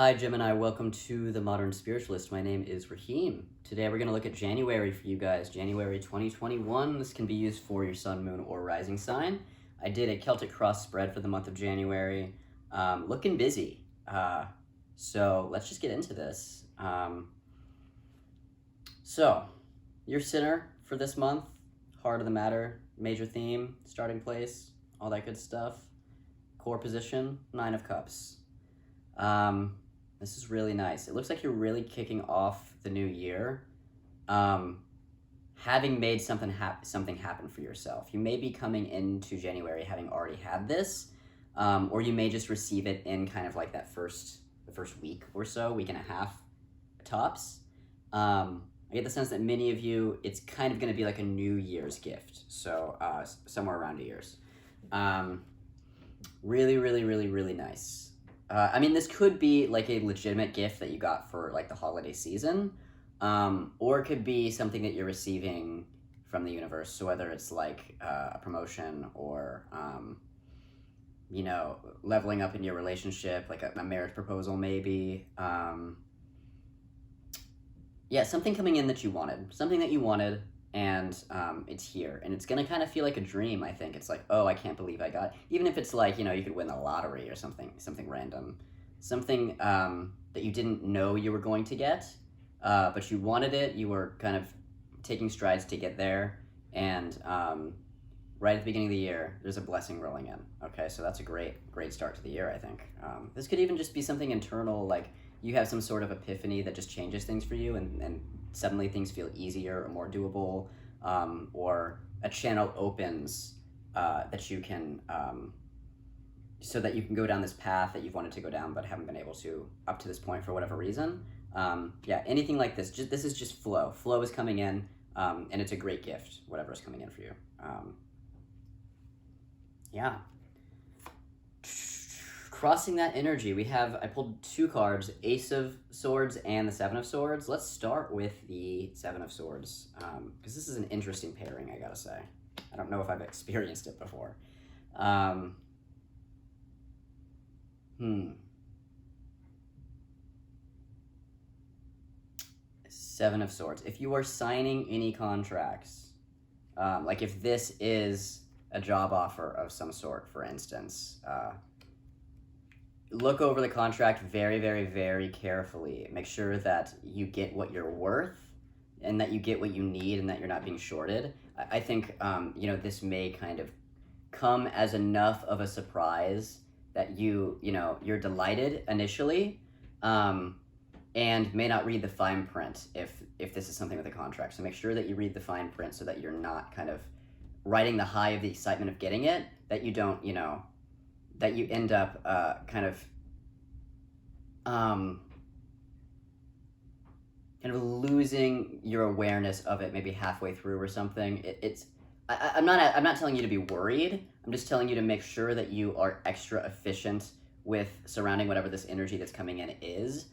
Hi Gemini, welcome to The Modern Spiritualist. My name is Raheem. Today we're going to look at January for you guys, January 2021. This can be used for your sun, moon, or rising sign. I did a Celtic cross spread for the month of January. Looking busy. So let's just get into this. So, your sinner for this month, heart of the matter, major theme, starting place, all that good stuff. Core position, 9 of Cups. This is really nice. It looks like you're really kicking off the new year, having made something happen for yourself. You may be coming into January having already had this, or you may just receive it in kind of like the first week or so, week and a half tops. I get the sense that many of you, it's kind of going to be like a New Year's gift, so somewhere around New Year's. Really, really, really, really nice. I mean, this could be like a legitimate gift that you got for like the holiday season, or it could be something that you're receiving from the universe. So whether it's like a promotion or, leveling up in your relationship, like a marriage proposal maybe. Yeah, something coming in that you wanted, and it's here, and it's gonna kind of feel like a dream. I think it's like, oh, I can't believe I got, even if it's like, you could win the lottery or something random, something that you didn't know you were going to get, but you wanted it. You were kind of taking strides to get there, and right at the beginning of the year, there's a blessing rolling in. Okay, so that's a great start to the year, I think. This could even just be something internal, like you have some sort of epiphany that just changes things for you, and suddenly things feel easier or more doable, or a channel opens that you can, so that you can go down this path that you've wanted to go down but haven't been able to up to this point for whatever reason. Yeah, anything like this, this is just flow. Flow is coming in, and it's a great gift, whatever is coming in for you. Yeah. Crossing that energy, I pulled 2 cards, Ace of Swords and the 7 of Swords. Let's start with the 7 of Swords, because this is an interesting pairing, I gotta say. I don't know if I've experienced it before. 7 of Swords. If you are signing any contracts, like if this is a job offer of some sort, for instance, look over the contract very, very, very carefully. Make sure that you get what you're worth and that you get what you need and that you're not being shorted. I think, this may kind of come as enough of a surprise that you're delighted initially, and may not read the fine print if this is something with a contract. So make sure that you read the fine print so that you're not kind of riding the high of the excitement of getting it, that you don't, that you end up kind of losing your awareness of it maybe halfway through or something. I'm not telling you to be worried. I'm just telling you to make sure that you are extra efficient with surrounding whatever this energy that's coming in is,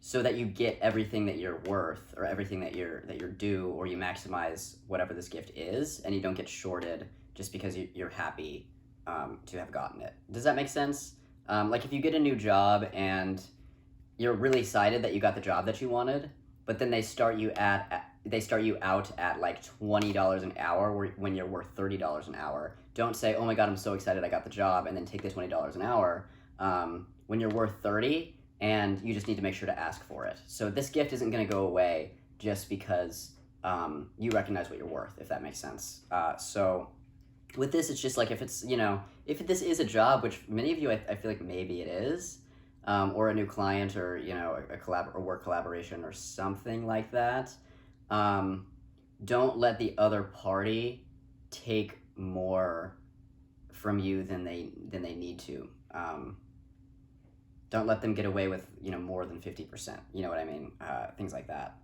so that you get everything that you're worth, or everything that you're due, or you maximize whatever this gift is, and you don't get shorted just because you're happy to have gotten it. Does that make sense? Like if you get a new job and you're really excited that you got the job that you wanted, but then they start you out at like $20 an hour when you're worth $30 an hour. Don't say, oh my God, I'm so excited I got the job, and then take the $20 an hour when you're worth 30, and you just need to make sure to ask for it. So this gift isn't going to go away just because you recognize what you're worth, if that makes sense. So with this, it's just like if it's, if this is a job, which many of you, I feel like maybe it is, or a new client, or, a work collaboration or something like that, don't let the other party take more from you than they need to. Don't let them get away with, more than 50%, you know what I mean? Things like that.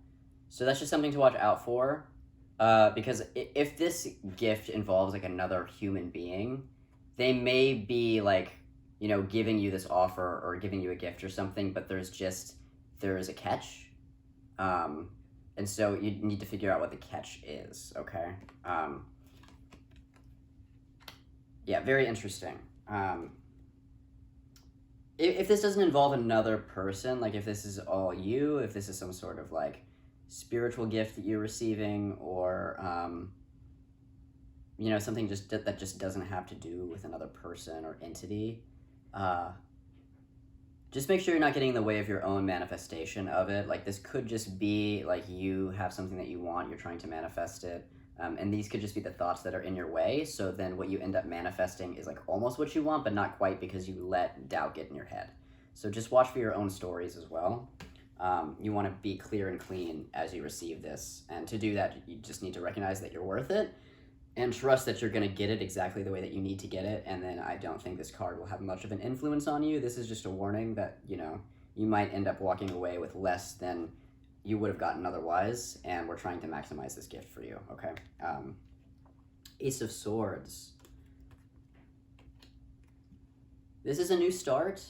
So that's just something to watch out for. Because if this gift involves like another human being, they may be like, giving you this offer or giving you a gift or something, but there is a catch. And so you need to figure out what the catch is, okay? Yeah, very interesting. if this doesn't involve another person, like if this is all you, if this is some sort of like spiritual gift that you're receiving, or something just that just doesn't have to do with another person or entity, just make sure you're not getting in the way of your own manifestation of it. Like this could just be like you have something that you want, you're trying to manifest it, and these could just be the thoughts that are in your way. So then what you end up manifesting is like almost what you want, but not quite, because you let doubt get in your head. So just watch for your own stories as well. You want to be clear and clean as you receive this, and to do that, you just need to recognize that you're worth it, and trust that you're going to get it exactly the way that you need to get it. And then I don't think this card will have much of an influence on you. This is just a warning that, you might end up walking away with less than you would have gotten otherwise, and we're trying to maximize this gift for you, okay? Ace of Swords. This is a new start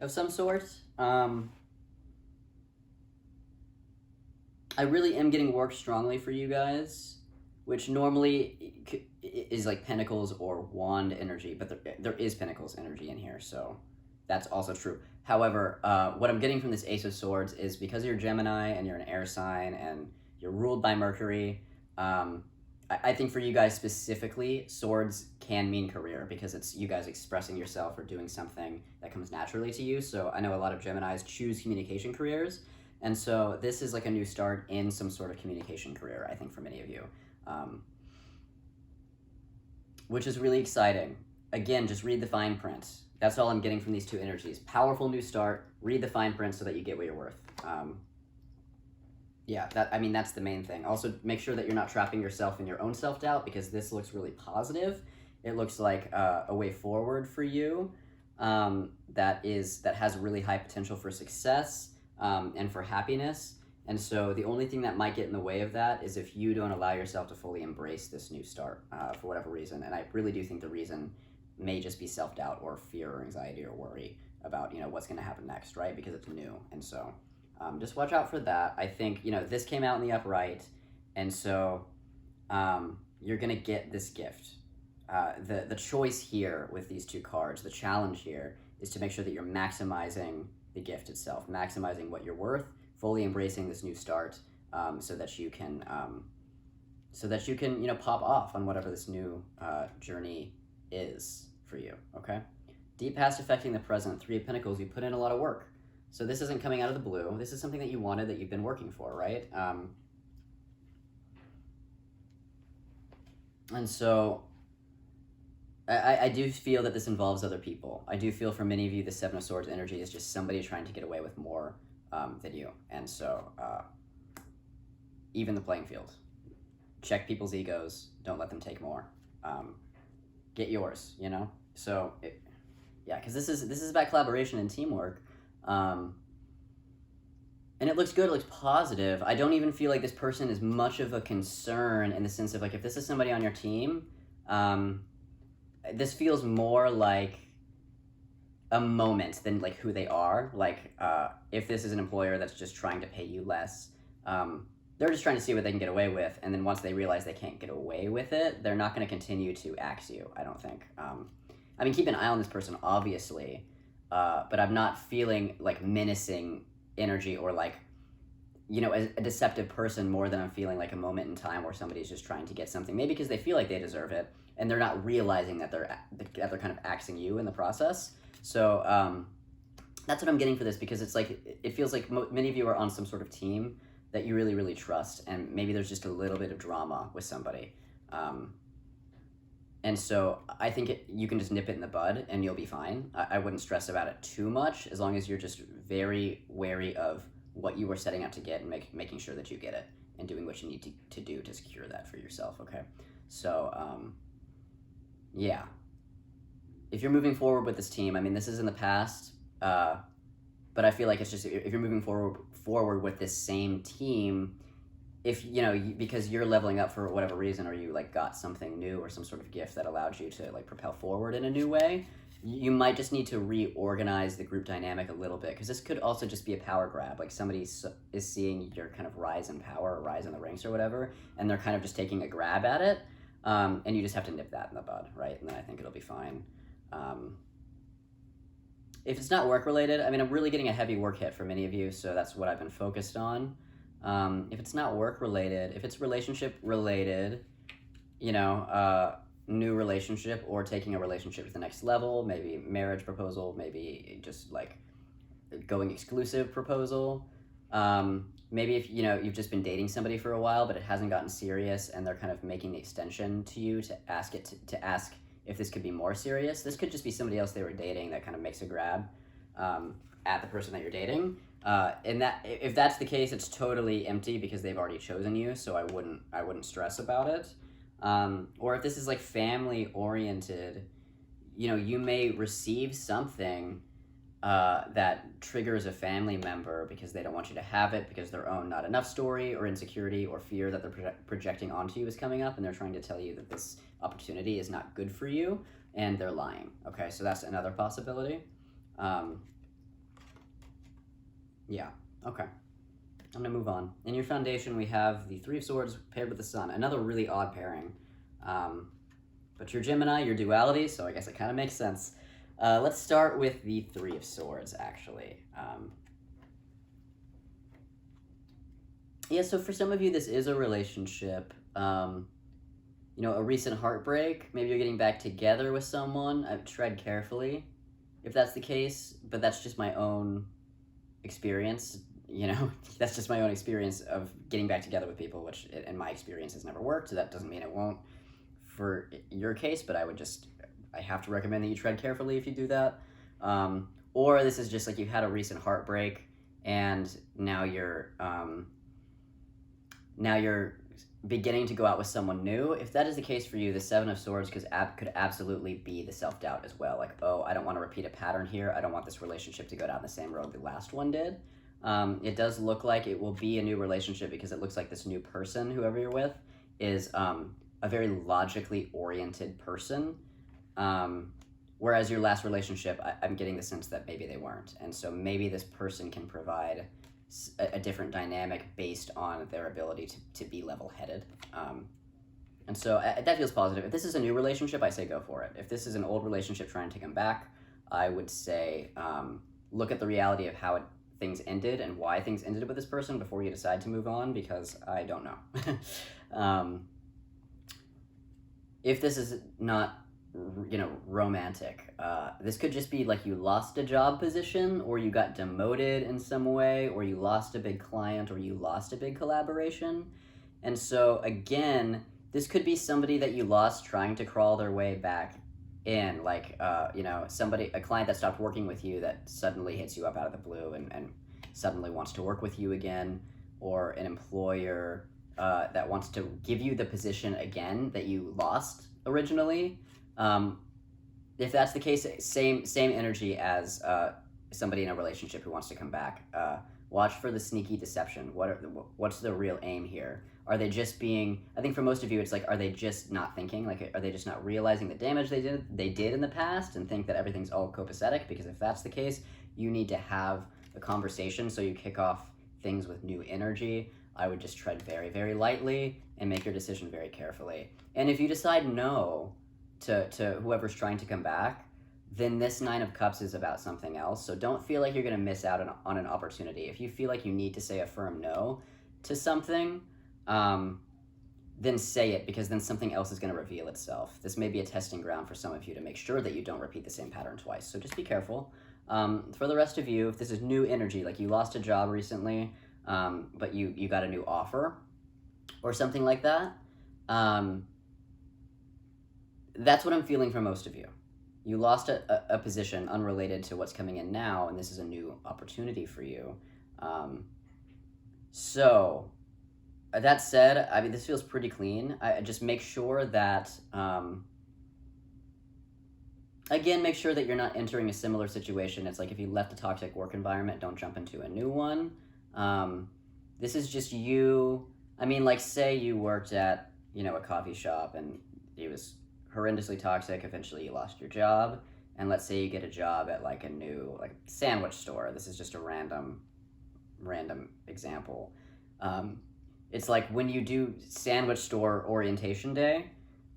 of some sort. I really am getting work strongly for you guys, which normally is like Pentacles or Wand energy, but there is Pentacles energy in here, so that's also true. However, what I'm getting from this Ace of Swords is because you're Gemini and you're an air sign and you're ruled by Mercury, I think for you guys specifically, swords can mean career, because it's you guys expressing yourself or doing something that comes naturally to you. So I know a lot of Geminis choose communication careers, and so this is like a new start in some sort of communication career, I think, for many of you. Which is really exciting. Again, just read the fine print. That's all I'm getting from these two energies. Powerful new start. Read the fine print so that you get what you're worth. That's the main thing. Also, make sure that you're not trapping yourself in your own self-doubt, because this looks really positive. It looks like a way forward for you that has really high potential for success and for happiness. And so the only thing that might get in the way of that is if you don't allow yourself to fully embrace this new start for whatever reason. And I really do think the reason may just be self-doubt or fear or anxiety or worry about, what's going to happen next, right? Because it's new. And so just watch out for that. I think, this came out in the upright. And so you're going to get this gift. The choice here with these two cards, the challenge here, is to make sure that you're maximizing the gift itself, maximizing what you're worth, fully embracing this new start, so that you can pop off on whatever this new journey is for you. Okay. Deep past affecting the present. 3 of Pentacles. You put in a lot of work, so this isn't coming out of the blue. This is something that you wanted, that you've been working for, right? And so I do feel that this involves other people. I do feel for many of you, the 7 of Swords energy is just somebody trying to get away with more than you. And so even the playing field. Check people's egos. Don't let them take more. Get yours, So, because this is about collaboration and teamwork. And it looks good, it looks positive. I don't even feel like this person is much of a concern, in the sense of like, if this is somebody on your team, this feels more like a moment than like who they are. Like if this is an employer that's just trying to pay you less, they're just trying to see what they can get away with, and then once they realize they can't get away with it, they're not going to continue to axe you, I don't think. Keep an eye on this person, obviously, but I'm not feeling like menacing energy or like, a deceptive person, more than I'm feeling like a moment in time where somebody's just trying to get something, maybe because they feel like they deserve it, and they're not realizing that they're kind of axing you in the process. So that's what I'm getting for this, because it's like, it feels like many of you are on some sort of team that you really, really trust, and maybe there's just a little bit of drama with somebody. And so I think you can just nip it in the bud and you'll be fine. I wouldn't stress about it too much, as long as you're just very wary of what you were setting out to get, and making sure that you get it, and doing what you need to do to secure that for yourself, okay? So, yeah. If you're moving forward with this team, this is in the past, but I feel like it's just, if you're moving forward with this same team, if because you're leveling up for whatever reason, or you like got something new or some sort of gift that allowed you to like propel forward in a new way, you might just need to reorganize the group dynamic a little bit, because this could also just be a power grab. Like somebody is seeing your kind of rise in power or rise in the ranks or whatever, and they're kind of just taking a grab at it, and you just have to nip that in the bud, right? And then I think it'll be fine. If it's not work related, I mean, I'm really getting a heavy work hit for many of you, so that's what I've been focused on. If it's not work related, if it's relationship related, you know, new relationship or taking a relationship to the next level, maybe marriage proposal, maybe just like going exclusive proposal. Maybe if you know you've just been dating somebody for a while, but it hasn't gotten serious, and they're kind of making the extension to you to ask to ask if this could be more serious. This could just be somebody else they were dating that kind of makes a grab at the person that you're dating. And that if that's the case, it's totally empty because they've already chosen you. So I wouldn't stress about it. Or if this is like family oriented, you know, you may receive something that triggers a family member because they don't want you to have it because their own not enough story or insecurity or fear that they're projecting onto you is coming up, and they're trying to tell you that this opportunity is not good for you, and they're lying. Okay, so that's another possibility. Yeah, okay. I'm gonna move on. In your foundation, we have the Three of Swords paired with the Sun. Another really odd pairing. But you're Gemini, you're duality, so I guess it kind of makes sense. Let's start with the Three of Swords, actually. Yeah, so for some of you, this is a relationship. You know, a recent heartbreak. Maybe you're getting back together with someone. Tread carefully if that's the case, but that's just my own experience. You know, that's just my own experience of getting back together with people, which in my experience has never worked. So that doesn't mean it won't for your case, but I have to recommend that you tread carefully if you do that. Or this is just like you had a recent heartbreak and now you're beginning to go out with someone new. If that is the case for you, the Seven of Swords could absolutely be the self-doubt as well. Like, oh, I don't want to repeat a pattern here. I don't want this relationship to go down the same road the last one did. It does look like it will be a new relationship because it looks like this new person, whoever you're with, is a very logically oriented person. Whereas your last relationship, I'm getting the sense that maybe they weren't. And so maybe this person can provide a different dynamic based on their ability to be level-headed. And so that feels positive. If this is a new relationship, I say go for it. If this is an old relationship trying to come back, I would say look at the reality of how things ended and why things ended with this person before you decide to move on, because I don't know. If this is not, you know, romantic, this could just be like you lost a job position, or you got demoted in some way, or you lost a big client, or you lost a big collaboration. And so again, this could be somebody that you lost trying to crawl their way back in, like you know, a client that stopped working with you that suddenly hits you up out of the blue and suddenly wants to work with you again, or an employer that wants to give you the position again that you lost originally. If that's the case, same energy as somebody in a relationship who wants to come back. Watch for the sneaky deception. What's the real aim here? Are they just being? I think for most of you, it's like, are they just not thinking? Like, are they just not realizing the damage they did in the past and think that everything's all copacetic? Because if that's the case, you need to have a conversation so you kick off things with new energy. I would just tread very, very lightly and make your decision very carefully. And if you decide no to whoever's trying to come back, then this Nine of Cups is about something else. So don't feel like you're going to miss out on an opportunity. If you feel like you need to say a firm no to something, then say it, because then something else is going to reveal itself. This may be a testing ground for some of you to make sure that you don't repeat the same pattern twice. So just be careful. For the rest of you, if this is new energy, like you lost a job recently, but you got a new offer or something like that, that's what I'm feeling for most of you. You lost a position unrelated to what's coming in now, and this is a new opportunity for you. So that said, I mean, this feels pretty clean. I just make sure that, again, make sure that you're not entering a similar situation. It's like if you left a toxic work environment, don't jump into a new one. This is just you. I mean, like, say you worked at, you know, a coffee shop and it was horrendously toxic. Eventually you lost your job, and let's say you get a job at like a new like sandwich store. This is just a random example. It's like when you do sandwich store orientation day,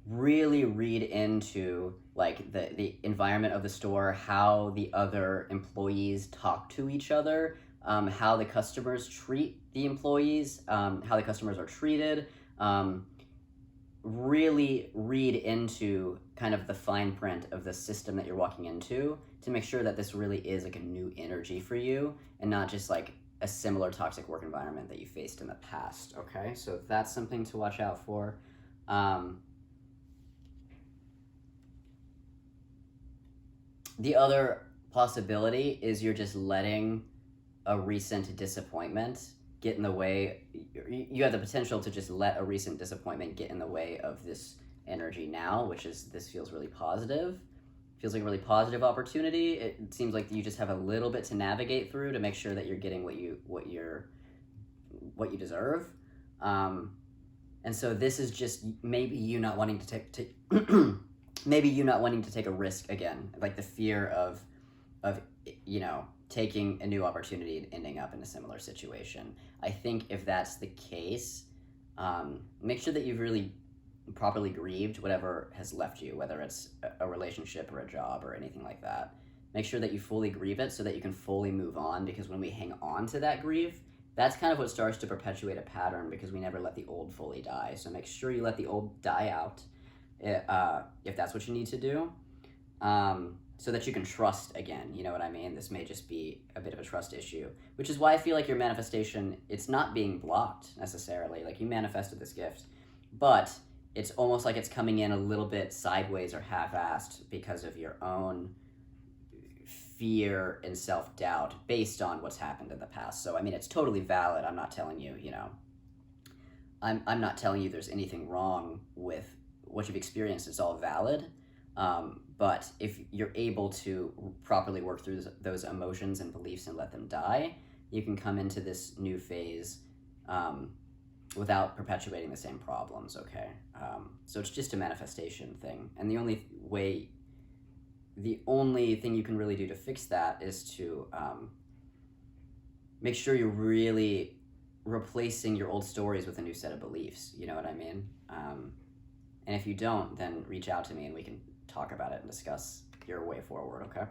really read into like the environment of the store, how the other employees talk to each other, how the customers treat the employees, how the customers are treated. Um, really read into kind of the fine print of the system that you're walking into to make sure that this really is like a new energy for you and not just like a similar toxic work environment that you faced in the past. Okay, so that's something to watch out for. um, the other possibility is you're just letting a recent disappointment get in the way. You have the potential to just let a recent disappointment get in the way of this energy now, which is, this feels really positive. Feels like a really positive opportunity. It seems like you just have a little bit to navigate through to make sure that you're getting what you deserve. And so this is just maybe you not wanting to take maybe you not wanting to take a risk again, like the fear of taking a new opportunity and ending up in a similar situation. I think if that's the case, make sure that you've really properly grieved whatever has left you, whether it's a relationship or a job or anything like that. Make sure that you fully grieve it so that you can fully move on, because when we hang on to that grief, that's kind of what starts to perpetuate a pattern, because we never let the old fully die. So make sure you let the old die out, if that's what you need to do. So that you can trust again, you know what I mean? This may just be a bit of a trust issue, which is why I feel like your manifestation, it's not being blocked necessarily. Like, you manifested this gift, but it's almost like it's coming in a little bit sideways or half-assed because of your own fear and self-doubt based on what's happened in the past. So, I mean, it's totally valid. I'm not telling you, I'm not telling you there's anything wrong with what you've experienced. It's all valid. But if you're able to properly work through those emotions and beliefs and let them die, you can come into this new phase without perpetuating the same problems, okay? So it's just a manifestation thing. And the only thing you can really do to fix that is to make sure you're really replacing your old stories with a new set of beliefs, you know what I mean? And if you don't, then reach out to me and we can talk about it and discuss your way forward, okay?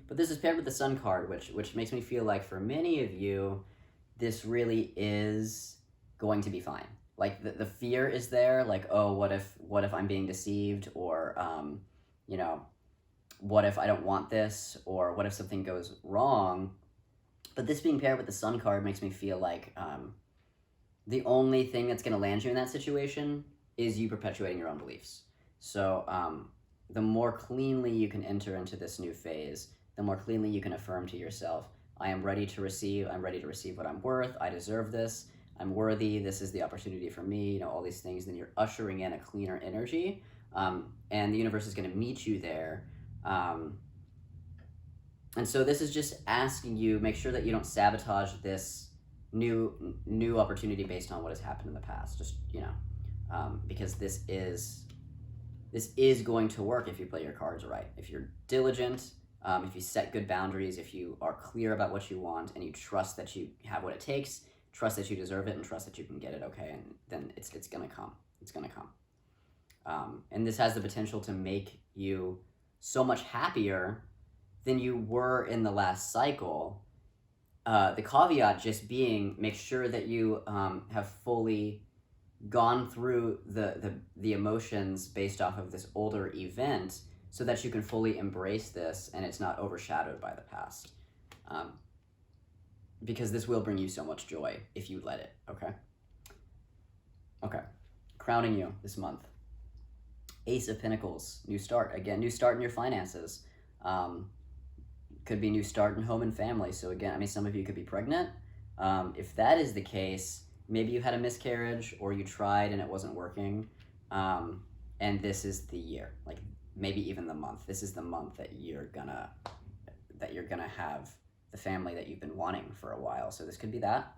But this is paired with the Sun card, which makes me feel like for many of you, this really is going to be fine. Like, the fear is there, like, oh, what if I'm being deceived, or what if I don't want this, or what if something goes wrong? But this being paired with the Sun card makes me feel like the only thing that's going to land you in that situation is you perpetuating your own beliefs. So the more cleanly you can enter into this new phase, the more cleanly you can affirm to yourself, I am ready to receive. I'm ready to receive what I'm worth. I deserve this. I'm worthy. This is the opportunity for me. All these things. Then you're ushering in a cleaner energy, and the universe is going to meet you there. And so this is just asking you, make sure that you don't sabotage this new opportunity based on what has happened in the past. Just because this is going to work if you play your cards right. If you're diligent, if you set good boundaries, if you are clear about what you want, and you trust that you have what it takes, trust that you deserve it, and trust that you can get it, okay? And then it's gonna come. It's gonna come. And this has the potential to make you so much happier than you were in the last cycle. The caveat just being, make sure that you have fully gone through the emotions based off of this older event, so that you can fully embrace this and it's not overshadowed by the past. Because this will bring you so much joy if you let it, okay? Okay, crowning you this month. Ace of Pentacles, new start. Again, new start in your finances. Could be new start in home and family. So again, I mean, some of you could be pregnant. If that is the case, maybe you had a miscarriage or you tried and it wasn't working. And this is the year, like maybe even the month. This is the month that you're gonna have the family that you've been wanting for a while. So this could be that.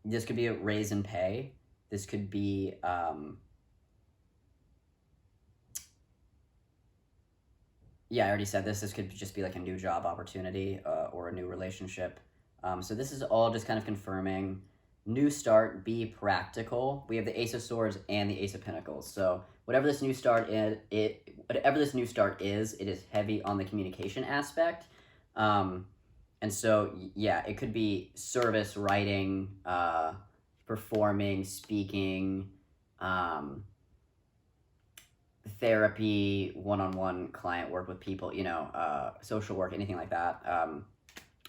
This could be a raise in pay. This could be I already said this. This could just be like a new job opportunity or a new relationship. So this is all just kind of confirming new start, be practical. We have the Ace of Swords and the Ace of Pentacles. So whatever this new start is, it is heavy on the communication aspect. And so, yeah, it could be service, writing, performing, speaking, therapy, one-on-one client work with people, social work, anything like that.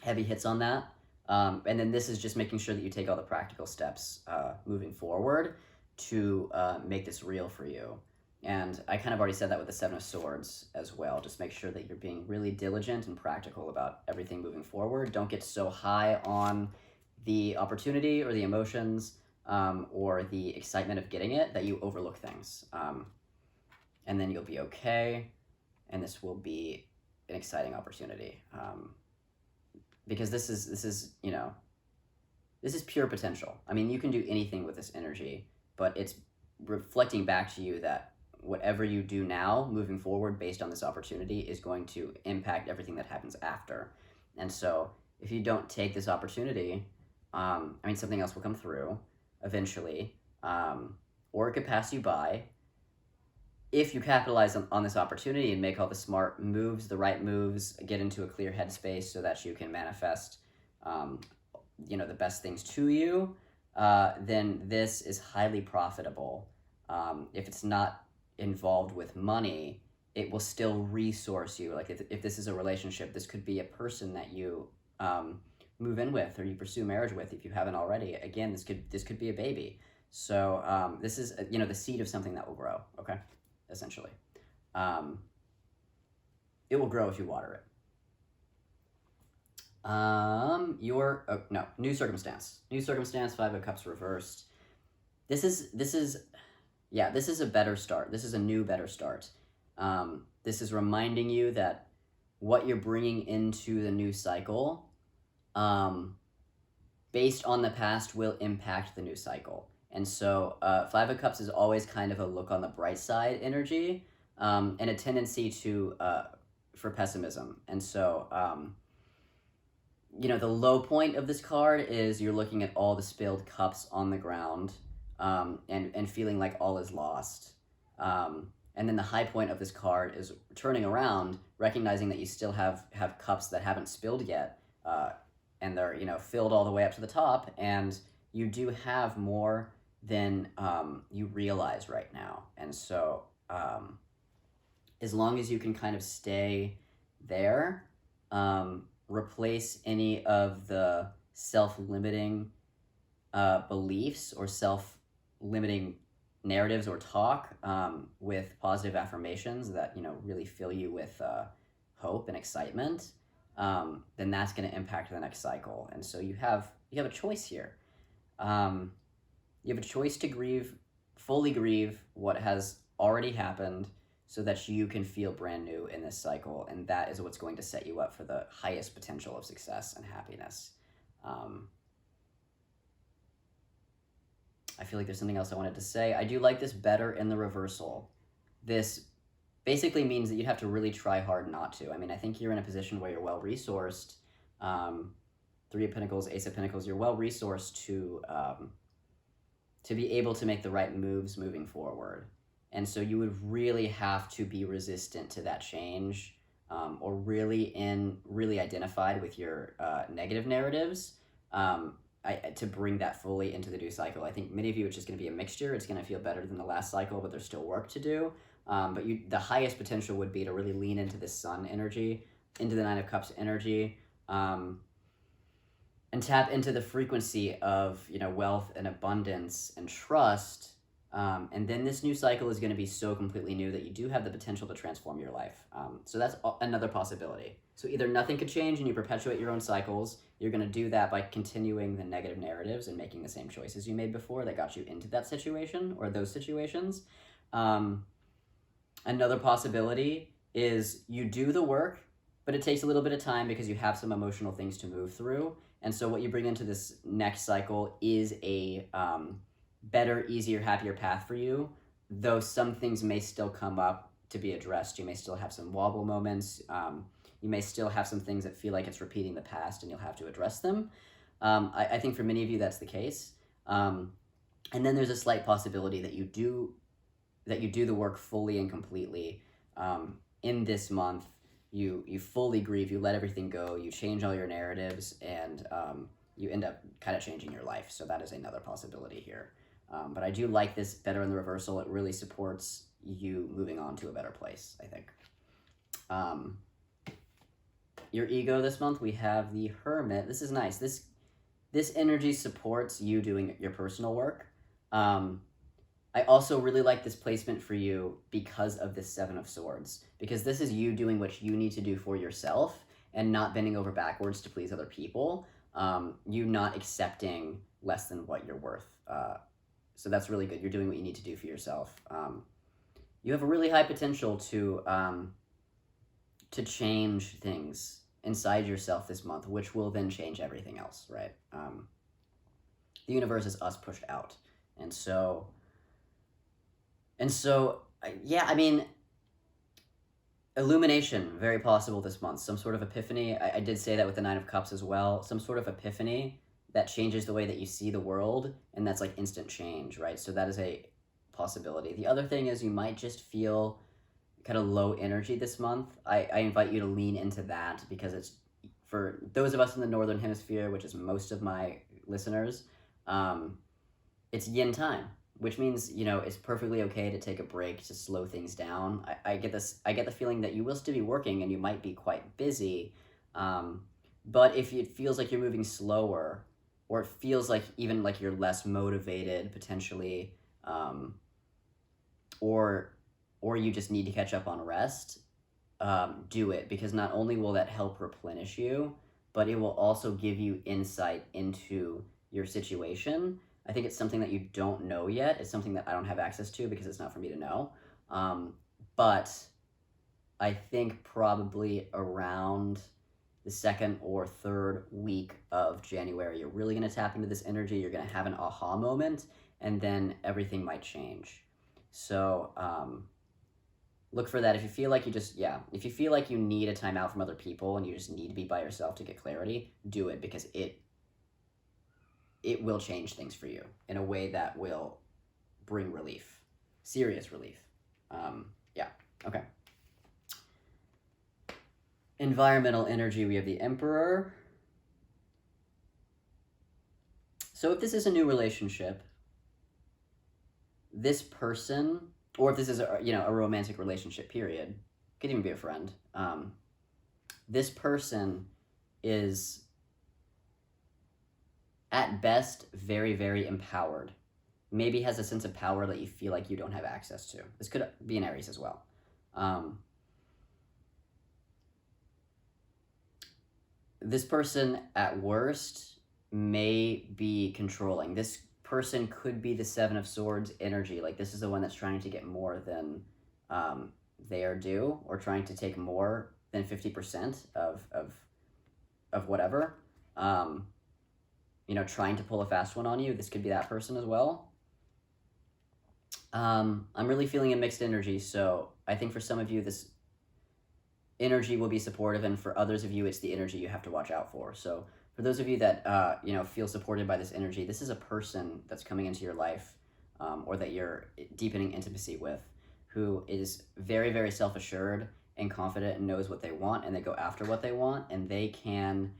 Heavy hits on that. And then this is just making sure that you take all the practical steps moving forward to make this real for you. And I kind of already said that with the Seven of Swords as well. Just make sure that you're being really diligent and practical about everything moving forward. Don't get so high on the opportunity or the emotions or the excitement of getting it that you overlook things. And then you'll be okay, and this will be an exciting opportunity. Because this is pure potential. I mean, you can do anything with this energy, but it's reflecting back to you that whatever you do now, moving forward based on this opportunity, is going to impact everything that happens after. And so if you don't take this opportunity, something else will come through eventually, or it could pass you by. If you capitalize on this opportunity and make all the smart moves, the right moves, get into a clear headspace so that you can manifest, the best things to you, then this is highly profitable. If it's not involved with money, it will still resource you. Like if this is a relationship, this could be a person that you move in with or you pursue marriage with if you haven't already. Again, this could be a baby. So this is the seed of something that will grow. Okay, essentially, it will grow if you water it. New circumstance. New circumstance. Five of Cups reversed. This is a better start. This is a new, better start. This is reminding you that what you're bringing into the new cycle, based on the past, will impact the new cycle. And so Five of Cups is always kind of a look on the bright side energy, and a tendency for pessimism. And so, the low point of this card is you're looking at all the spilled cups on the ground, and feeling like all is lost. And then the high point of this card is turning around, recognizing that you still have cups that haven't spilled yet, and they're filled all the way up to the top, and you do have more than you realize right now. And so as long as you can kind of stay there, replace any of the self-limiting beliefs or self-limiting narratives or talk with positive affirmations that really fill you with hope and excitement, then that's going to impact the next cycle. And so you have a choice here. You have a choice to fully grieve what has already happened so that you can feel brand new in this cycle, and that is what's going to set you up for the highest potential of success and happiness. I feel like there's something else I wanted to say. I do like this better in the reversal. This basically means that you'd have to really try hard not to. I mean, I think you're in a position where you're well-resourced. Three of Pentacles, Ace of Pentacles, you're well-resourced to be able to make the right moves moving forward. And so you would really have to be resistant to that change, or really identified with your negative narratives, to bring that fully into the new cycle. I think many of you, it's just going to be a mixture. It's going to feel better than the last cycle, but there's still work to do. But the highest potential would be to really lean into this Sun energy, into the Nine of Cups energy, and tap into the frequency of wealth and abundance and trust. And then this new cycle is going to be so completely new that you do have the potential to transform your life. So that's another possibility. So either nothing could change and you perpetuate your own cycles. You're going to do that by continuing the negative narratives and making the same choices you made before that got you into that situation or those situations. Another possibility is you do the work, but it takes a little bit of time because you have some emotional things to move through. And so what you bring into this next cycle is a better, easier, happier path for you, though some things may still come up to be addressed. You may still have some wobble moments. You may still have some things that feel like it's repeating the past, and you'll have to address them. I think for many of you that's the case. And then there's a slight possibility that you do the work fully and completely in this month. You fully grieve, you let everything go, you change all your narratives, and you end up kind of changing your life. So that is another possibility here. But I do like this better in the reversal. It really supports you moving on to a better place, I think. Your ego this month, we have the Hermit. This is nice. This energy supports you doing your personal work. I also really like this placement for you because of this Seven of Swords, because this is you doing what you need to do for yourself and not bending over backwards to please other people. You not accepting less than what you're worth. So that's really good. You're doing what you need to do for yourself. You have a really high potential to change things inside yourself this month, which will then change everything else, right? The universe is us pushed out. And so, yeah, I mean, illumination, very possible this month. Some sort of epiphany. I did say that with the Nine of Cups as well. Some sort of epiphany that changes the way that you see the world, and that's like instant change, right? So that is a possibility. The other thing is you might just feel kind of low energy this month. I invite you to lean into that, because it's, for those of us in the Northern Hemisphere, which is most of my listeners, it's yin time, which means, it's perfectly okay to take a break, to slow things down. I get the feeling that you will still be working and you might be quite busy, but if it feels like you're moving slower, or it feels like even like you're less motivated potentially, or you just need to catch up on rest, do it, because not only will that help replenish you, but it will also give you insight into your situation. I think it's something that you don't know yet. It's something that I don't have access to because it's not for me to know. But I think probably around the second or third week of January, you're really going to tap into this energy. You're going to have an aha moment, and then everything might change. So look for that. If you feel like if you feel like you need a timeout from other people and you just need to be by yourself to get clarity, do it, because it will change things for you in a way that will bring relief, serious relief. Yeah, okay. Environmental energy, we have the Emperor. So if this is a new relationship, this person, or if this is a romantic relationship, period, could even be a friend, this person is at best very, very empowered. Maybe has a sense of power that you feel like you don't have access to. This could be an Aries as well. This person at worst may be controlling. This person could be the Seven of Swords energy. Like, this is the one that's trying to get more than they are due, or trying to take more than 50% of whatever. Trying to pull a fast one on you. This could be that person as well. I'm really feeling a mixed energy, so I think for some of you, this energy will be supportive, and for others of you, it's the energy you have to watch out for. So for those of you that feel supported by this energy, this is a person that's coming into your life, or that you're deepening intimacy with, who is very, very self-assured and confident and knows what they want, and they go after what they want, and they can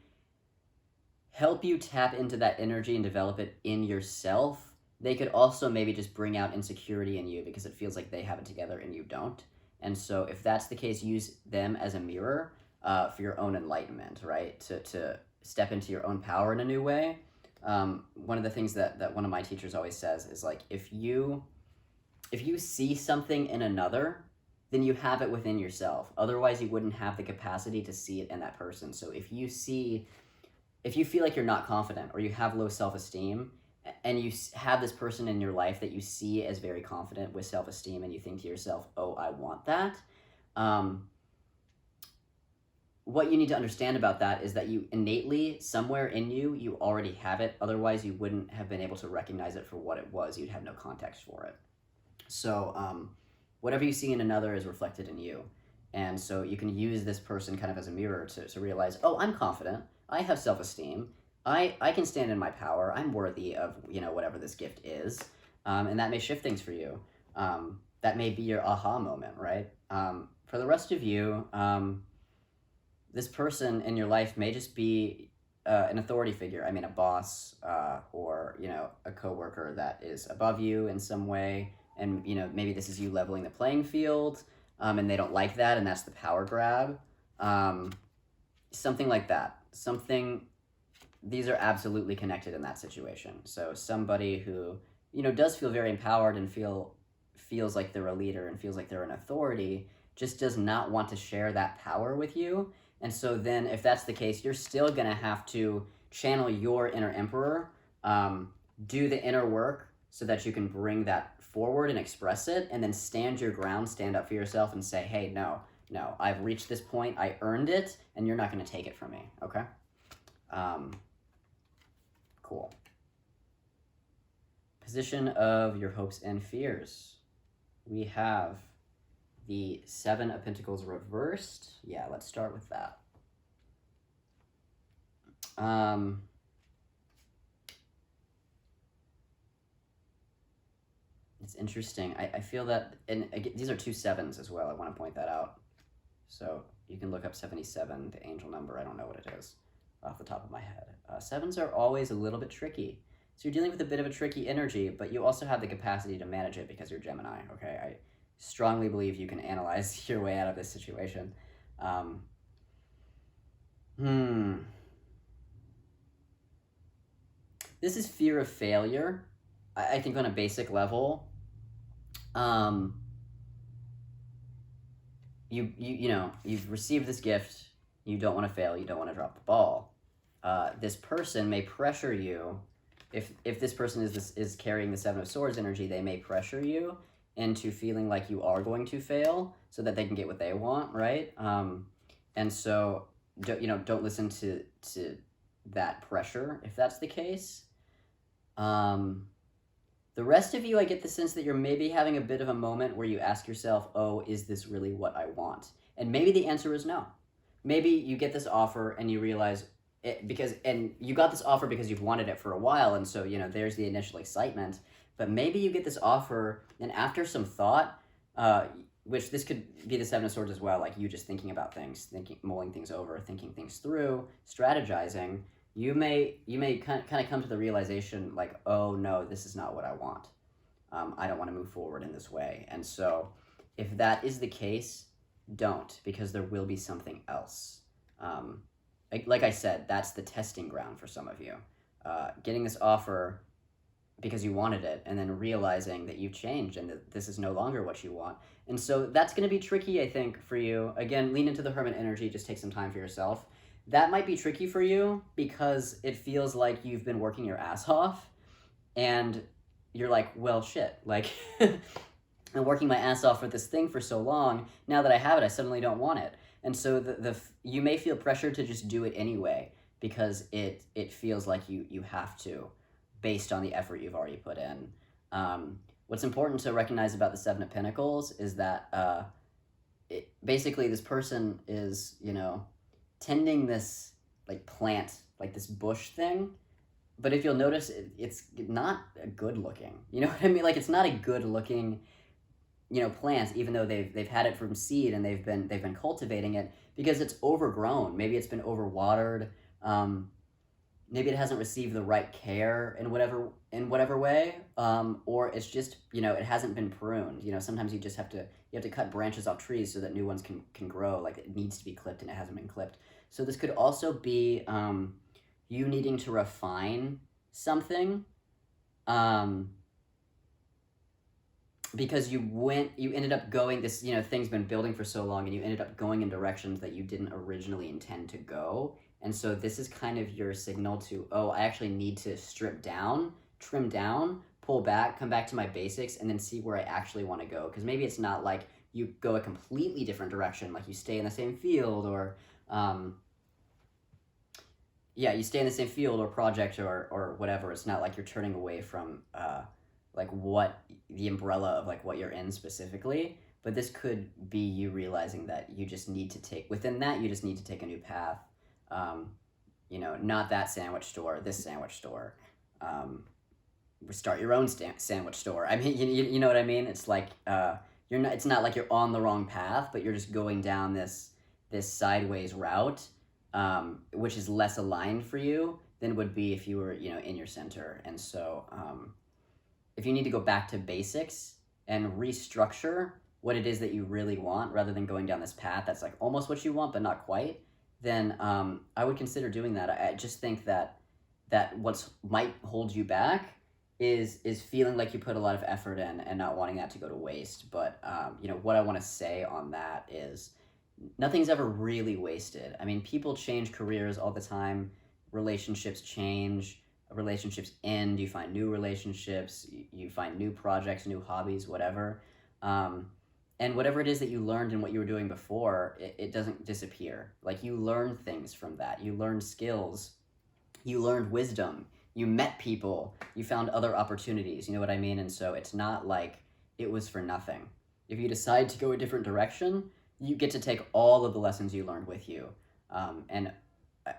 help you tap into that energy and develop it in yourself. They could also maybe just bring out insecurity in you because it feels like they have it together and you don't. And so if that's the case, use them as a mirror for your own enlightenment, right? To step into your own power in a new way. One of the things that one of my teachers always says is, like, if you see something in another, then you have it within yourself. Otherwise, you wouldn't have the capacity to see it in that person. So if you feel like you're not confident, or you have low self-esteem, and you have this person in your life that you see as very confident with self-esteem, and you think to yourself, oh, I want that, what you need to understand about that is that you innately, somewhere in you, you already have it. Otherwise, you wouldn't have been able to recognize it for what it was. You'd have no context for it. So whatever you see in another is reflected in you. And so you can use this person kind of as a mirror to realize, oh, I'm confident. I have self-esteem. I can stand in my power. I'm worthy of, whatever this gift is. And that may shift things for you. That may be your aha moment, right? For the rest of you, this person in your life may just be an authority figure. I mean, a boss, or, a coworker that is above you in some way. And, maybe this is you leveling the playing field, and they don't like that, and that's the power grab. Something like that. These are absolutely connected in that situation. So somebody who, does feel very empowered and feels like they're a leader and feels like they're an authority, just does not want to share that power with you. And so then if that's the case, you're still going to have to channel your inner emperor, do the inner work so that you can bring that forward and express it, and then stand your ground, stand up for yourself and say, hey, no, I've reached this point, I earned it, and you're not going to take it from me, okay? Cool. Position of your hopes and fears. We have the Seven of Pentacles reversed. Yeah, let's start with that. It's interesting. I feel that, and again, these are two sevens as well. I want to point that out. So you can look up 77, the angel number. I don't know what it is off the top of my head. Sevens are always a little bit tricky. So you're dealing with a bit of a tricky energy, but you also have the capacity to manage it because you're Gemini, okay? I strongly believe you can analyze your way out of this situation. This is fear of failure. I think on a basic level, you've received this gift, you don't want to fail, you don't want to drop the ball. This person may pressure you. If this person is carrying the Seven of Swords energy, they may pressure you into feeling like you are going to fail so that they can get what they want, right? And so don't listen to that pressure if that's the case. The rest of you, I get the sense that you're maybe having a bit of a moment where you ask yourself, oh, is this really what I want? And maybe the answer is no. Maybe you get this offer and you realize and you got this offer because you've wanted it for a while, and so there's the initial excitement. But maybe you get this offer, and after some thought, which this could be the Seven of Swords as well, like you just thinking about things, mulling things over, thinking things through, strategizing. You may kind of come to the realization like, oh no, this is not what I want. I don't want to move forward in this way. And so if that is the case, don't, because there will be something else. Like I said, that's the testing ground for some of you. Getting this offer because you wanted it, and then realizing that you've changed and that this is no longer what you want. And so that's going to be tricky, I think, for you. Again, lean into the Hermit energy, just take some time for yourself. That might be tricky for you because it feels like you've been working your ass off and you're like, well, shit, like I'm working my ass off for this thing for so long. Now that I have it, I suddenly don't want it. And so you may feel pressure to just do it anyway because it feels like you have to, based on the effort you've already put in. What's important to recognize about the Seven of Pentacles is that basically this person is, tending this like plant, like this bush thing, but if you'll notice, it's not good looking. You know what I mean? Like it's not a good looking, plant, even though they've had it from seed and they've been cultivating it, because it's overgrown. Maybe it's been overwatered. Maybe it hasn't received the right care in whatever way, or it's just it hasn't been pruned. Sometimes you have to cut branches off trees so that new ones can grow. Like it needs to be clipped and it hasn't been clipped. So this could also be you needing to refine something, because you ended up going this thing's been building for so long and you ended up going in directions that you didn't originally intend to go. And so this is kind of your signal to, oh, I actually need to strip down, trim down, pull back, come back to my basics, and then see where I actually want to go. Because maybe it's not like you go a completely different direction, like you stay in the same field or, you stay in the same field or project or whatever. It's not like you're turning away from like what the umbrella of like what you're in specifically. But this could be you realizing that you just need to take, within that, you just need to take a new path. not that sandwich store, this sandwich store. Um, Start your own sandwich store. I mean, you know what I mean? It's like you're not. It's not like you're on the wrong path, but you're just going down this sideways route, which is less aligned for you than would be if you were in your center. And so, if you need to go back to basics and restructure what it is that you really want, rather than going down this path that's like almost what you want but not quite, then I would consider doing that. I just think that what's might hold you back is feeling like you put a lot of effort in and not wanting that to go to waste. But what I want to say on that is nothing's ever really wasted. I mean, people change careers all the time, relationships change, relationships end, you find new relationships, you find new projects, new hobbies, whatever. And whatever it is that you learned in what you were doing before, it doesn't disappear. Like, you learn things from that. You learned skills, you learned wisdom, you met people, you found other opportunities, you know what I mean? And so it's not like it was for nothing. If you decide to go a different direction, you get to take all of the lessons you learned with you. And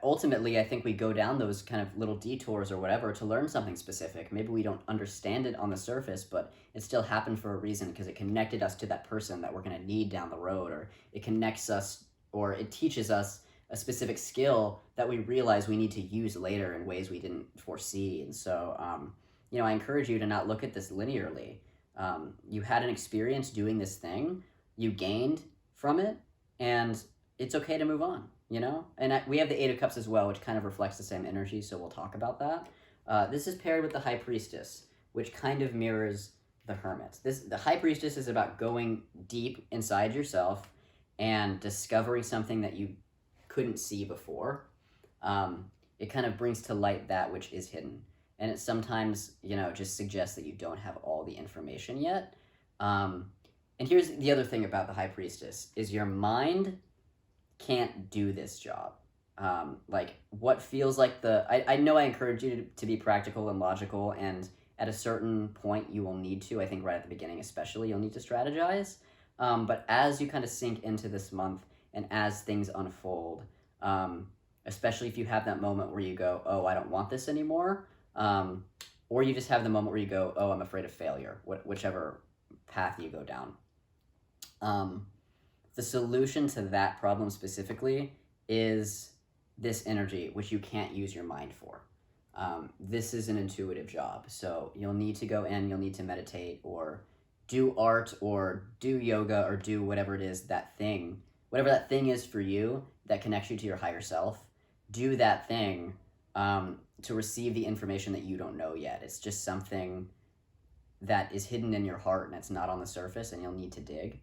ultimately, I think we go down those kind of little detours or whatever to learn something specific. Maybe we don't understand it on the surface, but it still happened for a reason, because it connected us to that person that we're going to need down the road, or it connects us, or it teaches us a specific skill that we realize we need to use later in ways we didn't foresee. And so, I encourage you to not look at this linearly. You had an experience doing this thing, you gained from it, and it's okay to move on, And we have the Eight of Cups as well, which kind of reflects the same energy, so we'll talk about that. This is paired with the High Priestess, which kind of mirrors the Hermit. The High Priestess is about going deep inside yourself and discovering something that you couldn't see before. It kind of brings to light that which is hidden. And it sometimes, just suggests that you don't have all the information yet. And here's the other thing about the High Priestess, is your mind can't do this job. Like, what feels like I know I encourage you to be practical and logical, and at a certain point you will need to, I think right at the beginning especially, you'll need to strategize. But as you kind of sink into this month, and as things unfold, especially if you have that moment where you go, oh, I don't want this anymore, or you just have the moment where you go, oh, I'm afraid of failure, whichever path you go down. The solution to that problem specifically is this energy, which you can't use your mind for. This is an intuitive job, so you'll need to go in, you'll need to meditate, or do art, or do yoga, or do whatever it is, whatever that thing is for you that connects you to your higher self. Do that thing to receive the information that you don't know yet. It's just something that is hidden in your heart, and it's not on the surface, and you'll need to dig.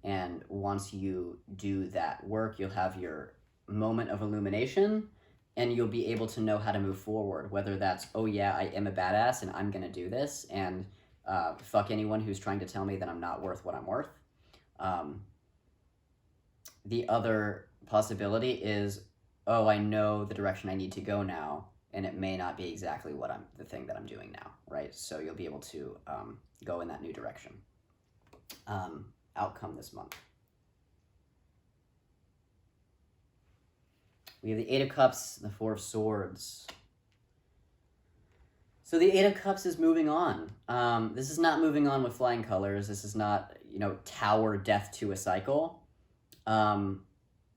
And once you do that work, you'll have your moment of illumination, and you'll be able to know how to move forward, whether that's, oh yeah, I am a badass and I'm gonna do this, and fuck anyone who's trying to tell me that I'm not worth what I'm worth. The other possibility is, oh, I know the direction I need to go now, and it may not be exactly the thing that I'm doing now, right? So you'll be able to go in that new direction. Outcome this month. We have the Eight of Cups, the Four of Swords. So the Eight of Cups is moving on. This is not moving on with flying colors. This is not, tower death to a cycle.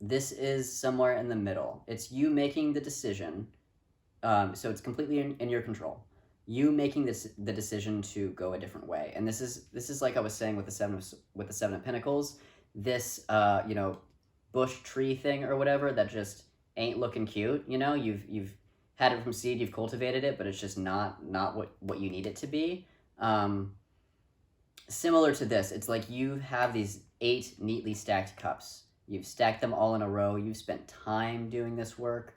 This is somewhere in the middle. It's you making the decision. So it's completely in your control. You making the decision to go a different way. And this is like I was saying with the Seven of Pentacles. This bush tree thing or whatever that just ain't looking cute. You've had it from seed, you've cultivated it, but it's just not what you need it to be. Similar to this, it's like you have these 8 neatly stacked cups. You've stacked them all in a row. You've spent time doing this work.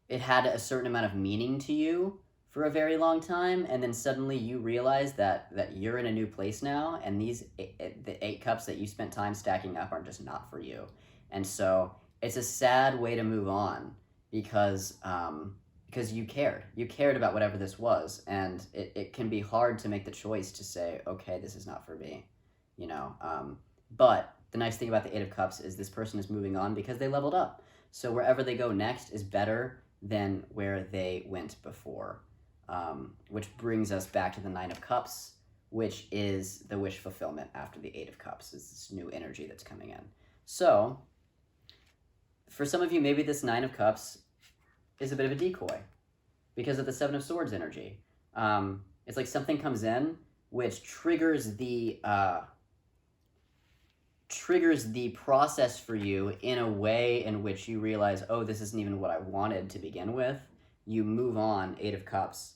It had a certain amount of meaning to you for a very long time, and then suddenly you realize that you're in a new place now, and the 8 cups that you spent time stacking up are just not for you. And so it's a sad way to move on, because you cared about whatever this was, and it can be hard to make the choice to say, okay, this is not for me, But the nice thing about the Eight of Cups is this person is moving on because they leveled up. So wherever they go next is better than where they went before, which brings us back to the Nine of Cups, which is the wish fulfillment after the Eight of Cups. Is this new energy that's coming in. So for some of you, maybe this Nine of Cups is a bit of a decoy because of the Seven of Swords energy. It's like something comes in which triggers the process for you in a way in which you realize, oh, this isn't even what I wanted to begin with. You move on, Eight of Cups,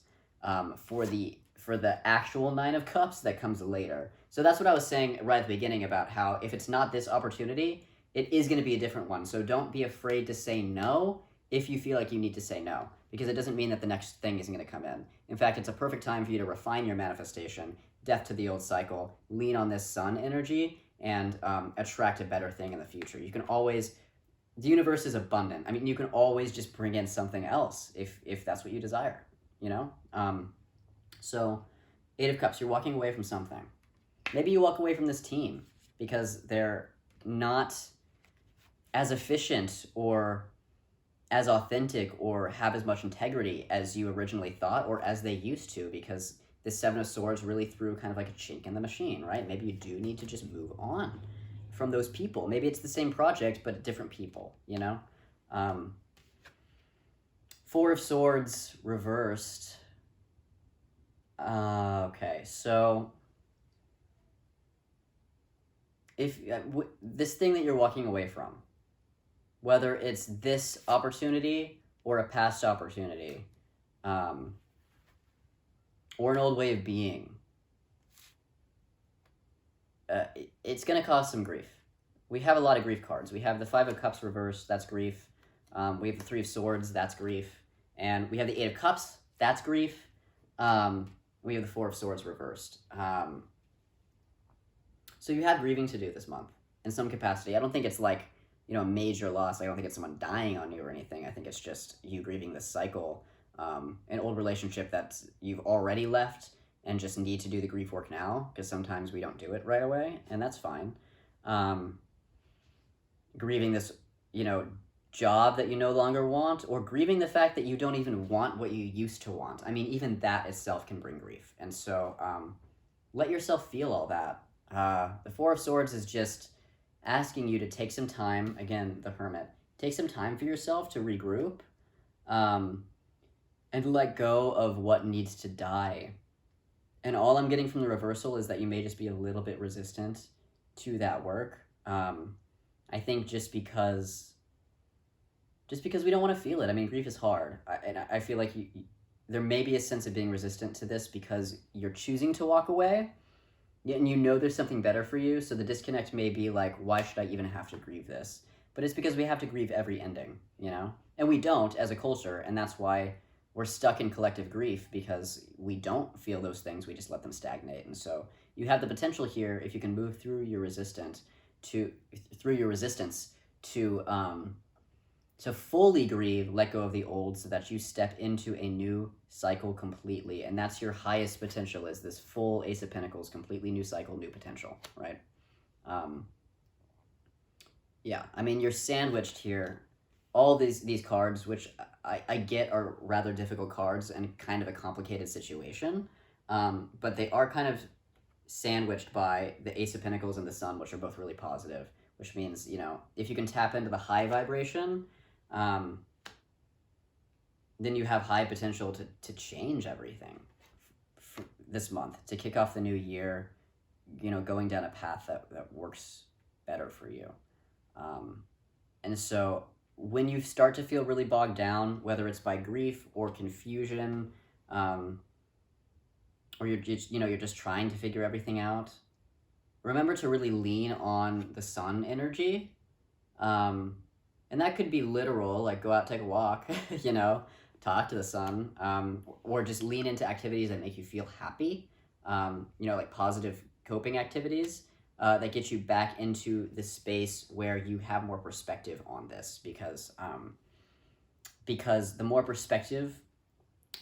for the actual Nine of Cups that comes later. So that's what I was saying right at the beginning about how if it's not this opportunity, it is going to be a different one. So don't be afraid to say no if you feel like you need to say no, because it doesn't mean that the next thing isn't going to come in. In fact, it's a perfect time for you to refine your manifestation, death to the old cycle, lean on this sun energy, and attract a better thing in the future. You can always, the universe is abundant. I mean, you can always just bring in something else if that's what you desire, you know? So Eight of Cups, you're walking away from something. Maybe you walk away from this team because they're not as efficient or as authentic or have as much integrity as you originally thought or as they used to, because the Seven of Swords really threw kind of like a chink in the machine, right? Maybe you do need to just move on from those people. Maybe it's the same project, but different people, you know? Four of Swords reversed. Okay, so if this thing that you're walking away from, whether it's this opportunity or a past opportunity, or an old way of being, it's going to cause some grief. We have a lot of grief cards. We have the Five of Cups reversed, that's grief. We have the Three of Swords, that's grief. And we have the Eight of Cups, that's grief. We have the Four of Swords reversed. So you have grieving to do this month in some capacity. I don't think it's like, you know, a major loss. I don't think it's someone dying on you or anything. I think it's just you grieving this cycle, an old relationship that you've already left and just need to do the grief work now, because sometimes we don't do it right away, and that's fine. Grieving this, you know, job that you no longer want, or grieving the fact that you don't even want what you used to want. I mean, even that itself can bring grief. And so let yourself feel all that. The Four of Swords is just asking you to take some time, again, the Hermit, take some time for yourself to regroup, and let go of what needs to die. And all I'm getting from the reversal is that you may just be a little bit resistant to that work. I think just because we don't want to feel it. I mean, grief is hard. I feel like there may be a sense of being resistant to this because you're choosing to walk away, and you know there's something better for you, so the disconnect may be like, why should I even have to grieve this? But it's because we have to grieve every ending, you know? And we don't as a culture, and that's why we're stuck in collective grief, because we don't feel those things, we just let them stagnate. And so you have the potential here, if you can move through your resistance to fully grieve, let go of the old, so that you step into a new cycle completely. And that's your highest potential, is this full Ace of Pentacles, completely new cycle, new potential, right? Yeah, I mean, you're sandwiched here. All these cards, which I get are rather difficult cards and kind of a complicated situation, but they are kind of sandwiched by the Ace of Pentacles and the Sun, which are both really positive, which means, you know, if you can tap into the high vibration, then you have high potential to change everything this month, to kick off the new year, you know, going down a path that works better for you. And so when you start to feel really bogged down, whether it's by grief or confusion, or you're just trying to figure everything out, remember to really lean on the sun energy. And that could be literal, like go out, take a walk, you know, talk to the sun, or just lean into activities that make you feel happy, you know, like positive coping activities that get you back into the space where you have more perspective on this, because the more perspective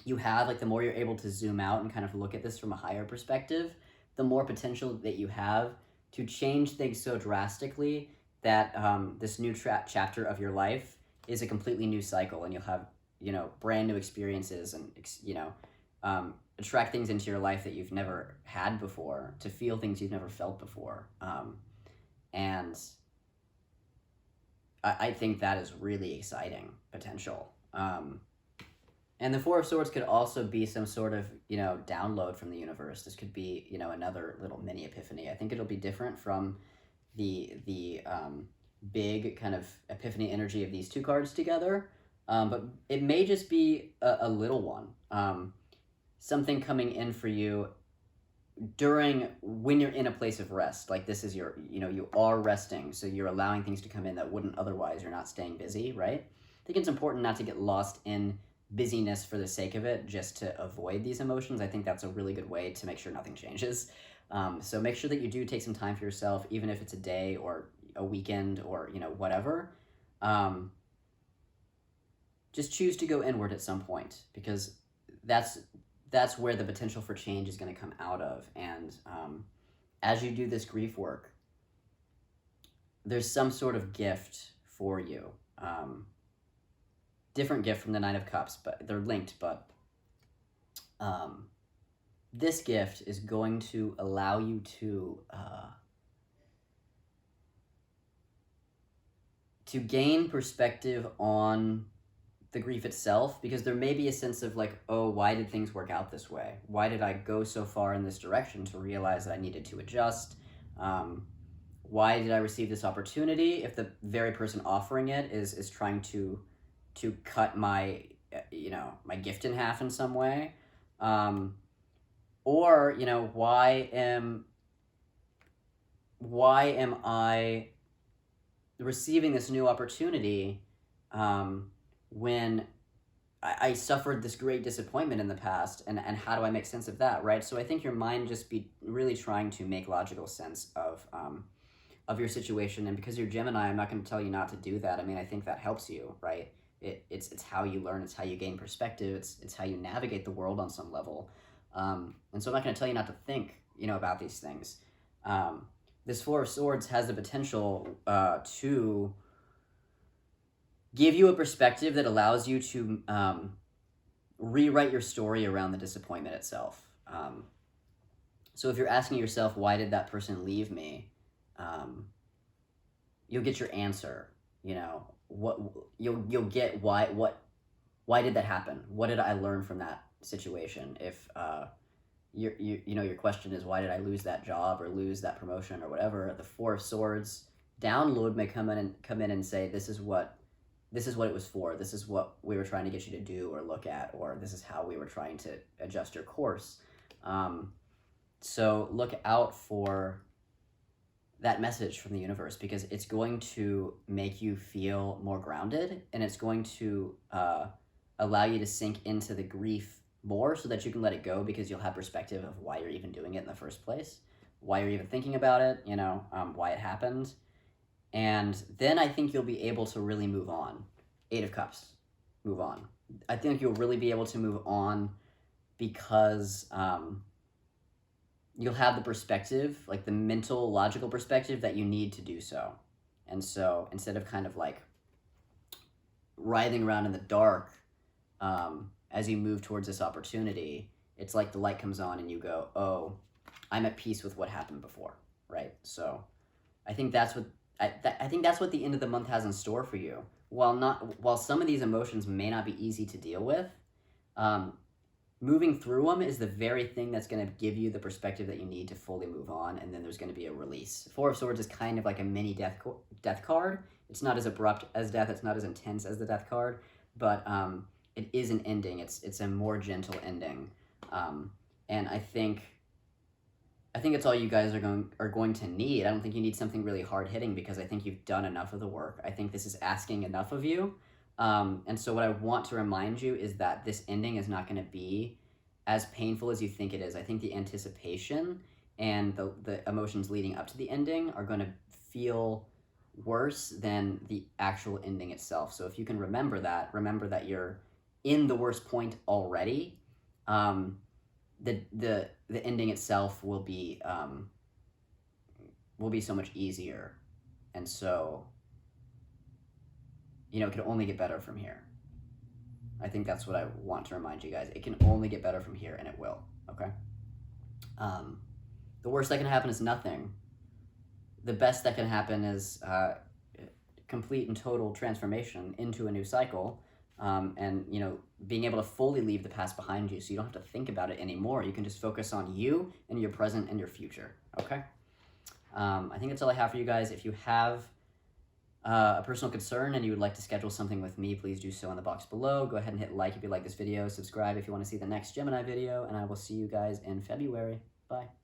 you have, like the more you're able to zoom out and kind of look at this from a higher perspective, the more potential that you have to change things so drastically that this new chapter of your life is a completely new cycle, and you'll have, brand new experiences, and attract things into your life that you've never had before, to feel things you've never felt before. And I think that is really exciting potential. And the Four of Swords could also be some sort of, download from the universe. This could be, another little mini epiphany. I think it'll be different from the big kind of epiphany energy of these two cards together. But it may just be a little one. Something coming in for you when you're in a place of rest. Like, this is you are resting, so you're allowing things to come in that wouldn't otherwise. You're not staying busy, right? I think it's important not to get lost in busyness for the sake of it, just to avoid these emotions. I think that's a really good way to make sure nothing changes. So make sure that you do take some time for yourself, even if it's a day or a weekend or whatever. Just choose to go inward at some point, because that's where the potential for change is going to come out of. And as you do this grief work, there's some sort of gift for you. Different gift from the Nine of Cups, but they're linked. But this gift is going to allow you to gain perspective on the grief itself, because there may be a sense of like, oh, why did things work out this way? Why did I go so far in this direction to realize that I needed to adjust? Why did I receive this opportunity if the very person offering it is trying to cut my my gift in half in some way? Or why am I receiving this new opportunity when I suffered this great disappointment in the past, and how do I make sense of that, right? So I think your mind just be really trying to make logical sense of your situation. And because you're Gemini, I'm not going to tell you not to do that. I mean, I think that helps you, right? It's how you learn, it's how you gain perspective, it's how you navigate the world on some level. And so I'm not going to tell you not to think, about these things. This Four of Swords has the potential to give you a perspective that allows you to rewrite your story around the disappointment itself. So if you're asking yourself, why did that person leave me? You'll get your answer. What you'll get why did that happen? What did I learn from that situation? If your question is, why did I lose that job or lose that promotion or whatever, the Four of Swords download may come in and say, this is what it was for. This is what we were trying to get you to do or look at, or this is how we were trying to adjust your course. So look out for that message from the universe, because it's going to make you feel more grounded, and it's going to allow you to sink into the grief more so that you can let it go, because you'll have perspective of why you're even doing it in the first place, why you're even thinking about it, why it happened. And then I think you'll be able to really move on. Eight of Cups, move on. I think you'll really be able to move on because you'll have the perspective, like the mental, logical perspective that you need to do so. And so instead of kind of like writhing around in the dark as you move towards this opportunity, it's like the light comes on and you go, oh, I'm at peace with what happened before, right? So I think that's what the end of the month has in store for you. While some of these emotions may not be easy to deal with, moving through them is the very thing that's going to give you the perspective that you need to fully move on, and then there's going to be a release. Four of Swords is kind of like a mini death card. It's not as abrupt as death. It's not as intense as the death card, but it is an ending. It's a more gentle ending, and I think it's all you guys are going to need. I don't think you need something really hard hitting, because I think you've done enough of the work. I think this is asking enough of you. And so what I want to remind you is that this ending is not going to be as painful as you think it is. I think the anticipation and the emotions leading up to the ending are going to feel worse than the actual ending itself. So if you can remember that you're in the worst point already, the ending itself will be so much easier. And so it can only get better from here. I think that's what I want to remind you guys. It can only get better from here, and it will, okay? The worst that can happen is nothing. The best that can happen is complete and total transformation into a new cycle, and being able to fully leave the past behind you, so you don't have to think about it anymore. You can just focus on you and your present and your future, okay? I think that's all I have for you guys. If you have a personal concern and you would like to schedule something with me, please do so in the box below. Go ahead and hit like if you like this video, subscribe if you want to see the next Gemini video, and I will see you guys in February. Bye.